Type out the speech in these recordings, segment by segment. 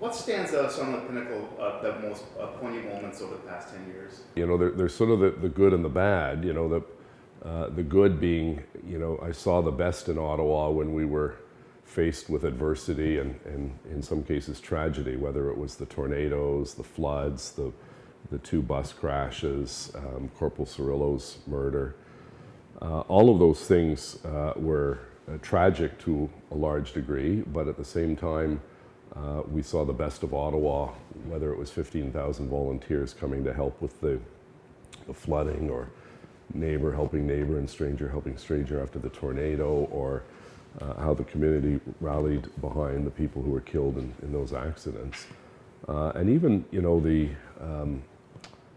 What stands out on the pinnacle of the most poignant moments over the past 10 years? You know, there's sort of the good and the bad. You know, the good being, you know, I saw the best in Ottawa when we were faced with adversity and in some cases tragedy, whether it was the tornadoes, the floods, the two bus crashes, Corporal Cirillo's murder. All of those things were tragic to a large degree, but at the same time, we saw the best of Ottawa, whether it was 15,000 volunteers coming to help with the flooding, or neighbor helping neighbor and stranger helping stranger after the tornado, or how the community rallied behind the people who were killed in those accidents. And even, you know, the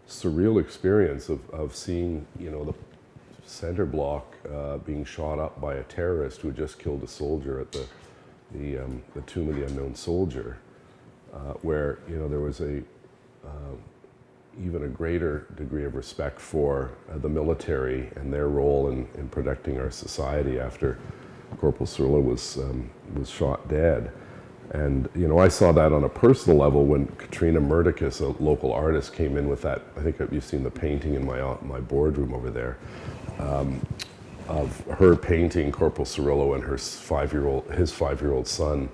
surreal experience of seeing, you know, the center block being shot up by a terrorist who had just killed a soldier at the Tomb of the Unknown Soldier, where, you know, there was even a greater degree of respect for the military and their role in protecting our society after Corporal Cirillo was shot dead. And, you know, I saw that on a personal level when Katrina Murdicus, a local artist, came in with that. I think you've seen the painting in my boardroom over there, of her painting Corporal Cirillo and his five-year-old son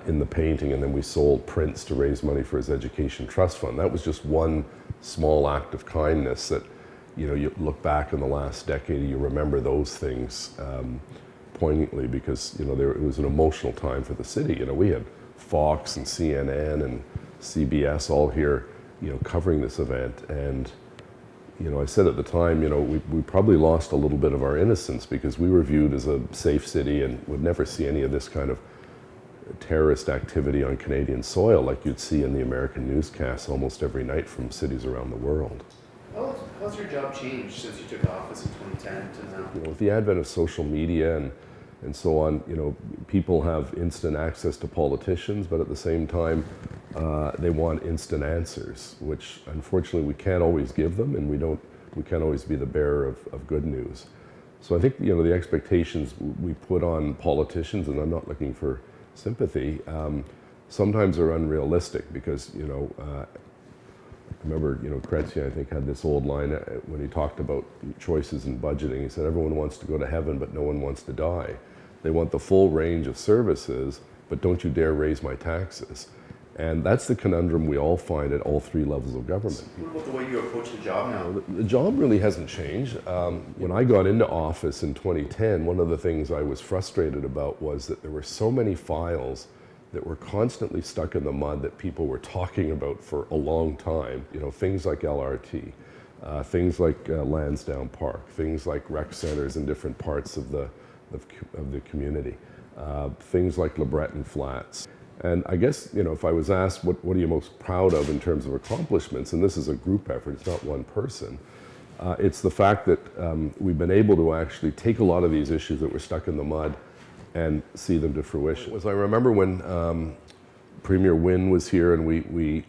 in the painting, and then we sold prints to raise money for his education trust fund. That was just one small act of kindness that, you know, you look back in the last decade, you remember those things poignantly, because, you know, it was an emotional time for the city. You know, we had Fox and CNN and CBS all here, you know, covering this event. And, you know, I said at the time, you know, we probably lost a little bit of our innocence because we were viewed as a safe city and would never see any of this kind of terrorist activity on Canadian soil like you'd see in the American newscasts almost every night from cities around the world. How's your job changed since you took office in 2010 to now? You know, with the advent of social media and so on, you know, people have instant access to politicians, but at the same time, they want instant answers, which unfortunately we can't always give them, and we can't always be the bearer of good news. So I think, you know, the expectations we put on politicians, and I'm not looking for sympathy, sometimes are unrealistic because, you know, I remember, you know, Kretzy, I think, had this old line when he talked about choices in budgeting. He said, everyone wants to go to heaven, but no one wants to die. They want the full range of services, but don't you dare raise my taxes. And that's the conundrum we all find at all three levels of government. What about the way you approach the job now? The job really hasn't changed. When I got into office in 2010, one of the things I was frustrated about was that there were so many files that were constantly stuck in the mud that people were talking about for a long time. You know, things like LRT, things like Lansdowne Park, things like rec centers in different parts of the community, things like LeBreton Flats. And I guess, you know, if I was asked what are you most proud of in terms of accomplishments, and this is a group effort, it's not one person, it's the fact that we've been able to actually take a lot of these issues that were stuck in the mud and see them to fruition. I remember when Premier Wynne was here and we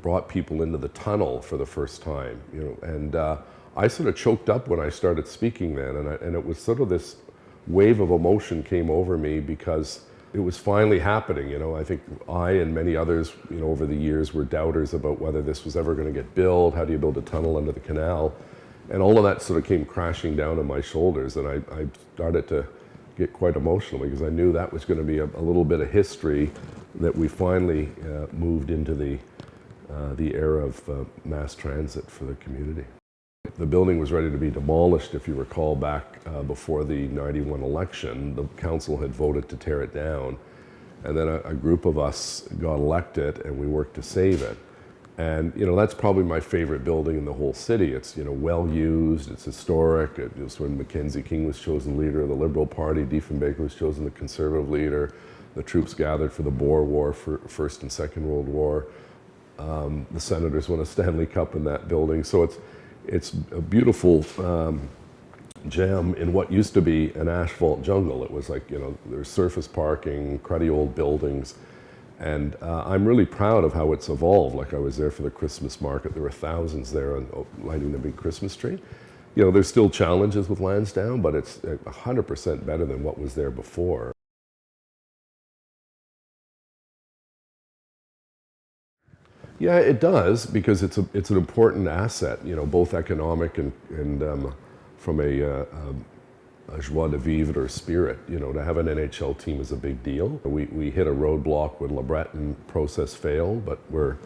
brought people into the tunnel for the first time, you know, and I sort of choked up when I started speaking then, and it was sort of this wave of emotion came over me because it was finally happening. You know, I think I and many others, you know, over the years were doubters about whether this was ever going to get built. How do you build a tunnel under the canal? And all of that sort of came crashing down on my shoulders, and I started to get quite emotional because I knew that was going to be a little bit of history that we finally moved into the era of mass transit for the community. The building was ready to be demolished, if you recall, back before the '91 election. The council had voted to tear it down, and then a group of us got elected and we worked to save it. And, you know, that's probably my favorite building in the whole city. It's, you know, well used, it's historic. It was when Mackenzie King was chosen leader of the Liberal Party, Diefenbaker was chosen the Conservative leader. The troops gathered for the Boer War, for First and Second World War. The Senators won a Stanley Cup in that building. So it's a beautiful gem in what used to be an asphalt jungle. It was like, you know, there's surface parking, cruddy old buildings. And I'm really proud of how it's evolved. Like, I was there for the Christmas market. There were thousands there lighting the big Christmas tree. You know, there's still challenges with Lansdowne, but it's 100% better than what was there before. Yeah, it does, because it's an important asset, you know, both economic and from a joie de vivre or spirit. You know, to have an NHL team is a big deal. We hit a roadblock when LeBreton process failed, but we're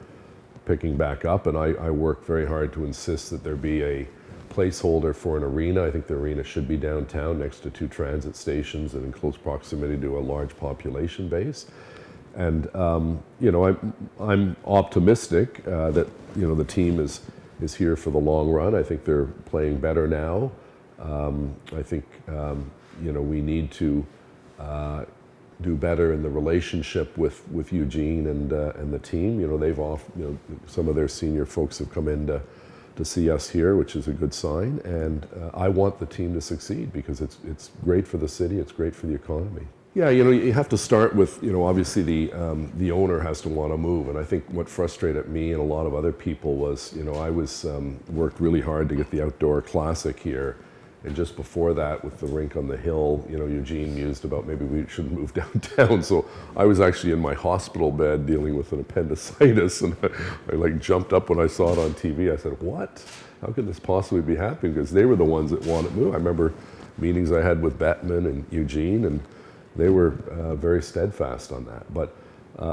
picking back up, and I work very hard to insist that there be a placeholder for an arena. I think the arena should be downtown next to 2 transit stations and in close proximity to a large population base. And you know, I'm optimistic that, you know, the team is here for the long run. I think they're playing better now. I think you know, we need to do better in the relationship with Eugene and the team. You know, you know, some of their senior folks have come in to see us here, which is a good sign. And I want the team to succeed because it's great for the city. It's great for the economy. Yeah, you know, you have to start with, you know, obviously the owner has to want to move, and I think what frustrated me and a lot of other people was, you know, I was worked really hard to get the outdoor classic here, and just before that, with the rink on the hill, you know, Eugene mused about maybe we should move downtown. So I was actually in my hospital bed dealing with an appendicitis, and I like jumped up when I saw it on TV. I said, "What? How could this possibly be happening?" Because they were the ones that wanted to move. I remember meetings I had with Bettman and Eugene, and they were very steadfast on that. But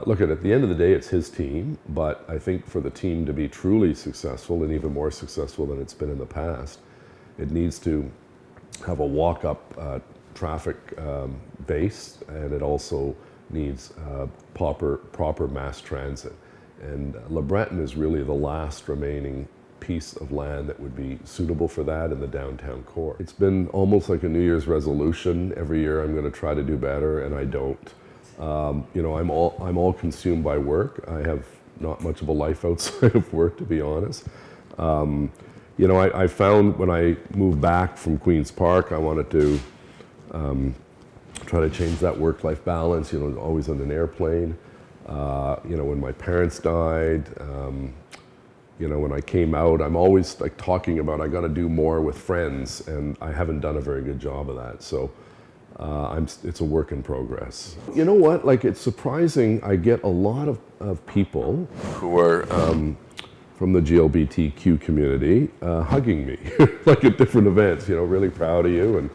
look, at the end of the day, it's his team. But I think for the team to be truly successful, and even more successful than it's been in the past, it needs to have a walk-up traffic base, and it also needs proper mass transit. And LeBreton is really the last remaining piece of land that would be suitable for that in the downtown core. It's been almost like a New Year's resolution. Every year I'm going to try to do better, and I don't. You know, I'm all consumed by work. I have not much of a life outside of work, to be honest. You know, I found when I moved back from Queen's Park, I wanted to try to change that work-life balance. You know, always on an airplane. You know, when my parents died. You know, when I came out, I'm always like talking about I got to do more with friends, and I haven't done a very good job of that. So it's a work in progress. You know what? Like, it's surprising. I get a lot of people who are from the GLBTQ community hugging me, like at different events. You know, really proud of you, and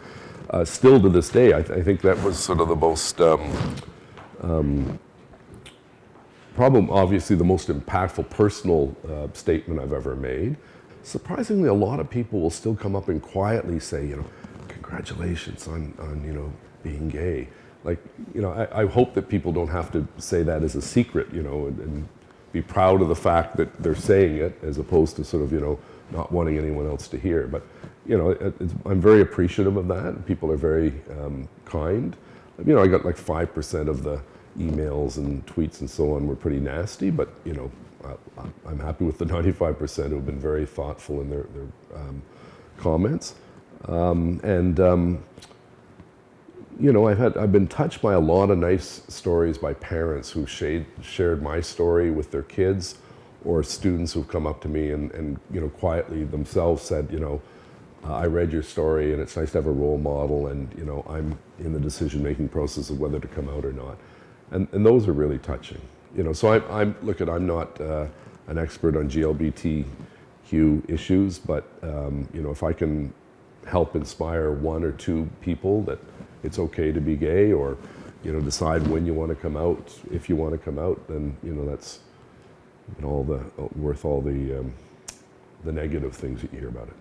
still to this day, I think that was sort of the most. Probably, obviously, the most impactful personal statement I've ever made. Surprisingly, a lot of people will still come up and quietly say, you know, congratulations on you know, being gay. Like, you know, I hope that people don't have to say that as a secret, you know, and be proud of the fact that they're saying it, as opposed to sort of, you know, not wanting anyone else to hear. But, you know, I'm very appreciative of that. People are very kind. You know, I got like 5% of the emails and tweets and so on were pretty nasty, but, you know, I'm happy with the 95% who have been very thoughtful in their comments. You know, I've been touched by a lot of nice stories by parents who shared my story with their kids, or students who've come up to me and you know, quietly themselves said, you know, I read your story and it's nice to have a role model, and, you know, I'm in the decision-making process of whether to come out or not. And those are really touching. You know, so I'm not an expert on GLBTQ issues, but you know, if I can help inspire 1 or 2 people that it's okay to be gay, or, you know, decide when you want to come out, if you want to come out, then, you know, that's, you know, worth all the negative things that you hear about it.